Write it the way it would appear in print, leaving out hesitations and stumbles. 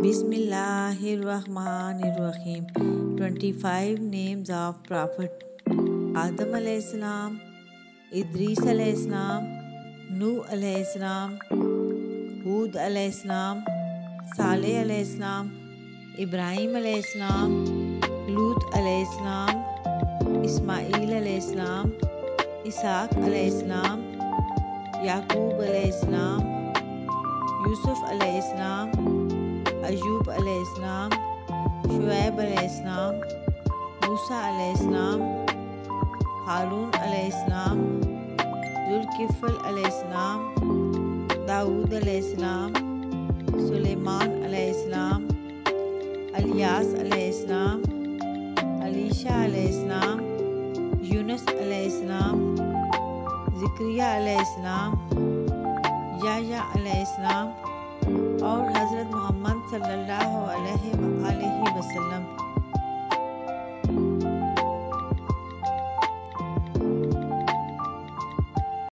Bismillahirrahmanirrahim. 25 names of Prophet Adam alayhi salam, Idris alayhi salam, Nuh alayhi salam, Hud alayhi salam, Saleh alayhi salam, Ibrahim alayhi salam, Lut alayhi salam, Ismail alayhi salam, Isaac alayhi salam, Yaqub alayhi salam, Yusuf alayhi salam, Ayub अलैहिस्सलाम, शुएब अलैहिस्सलाम, मूसा अलैहिस्सलाम, हारून अलैहिस्सलाम, जुल्किफ्ल अलैहिस्सलाम, दाऊद अलैहिस्सलाम, सुलेमान अलैहिस्सलाम, इलियास अलैहिस्सलाम, अलीशा अलैहिस्सलाम, यूनुस अलैहिस्सलाम, ज़करिया अलैहिस्सलाम, याह्या अलैहिस्सलाम और हज़रत मोहम्मद सल्लल्लाहु अलैहि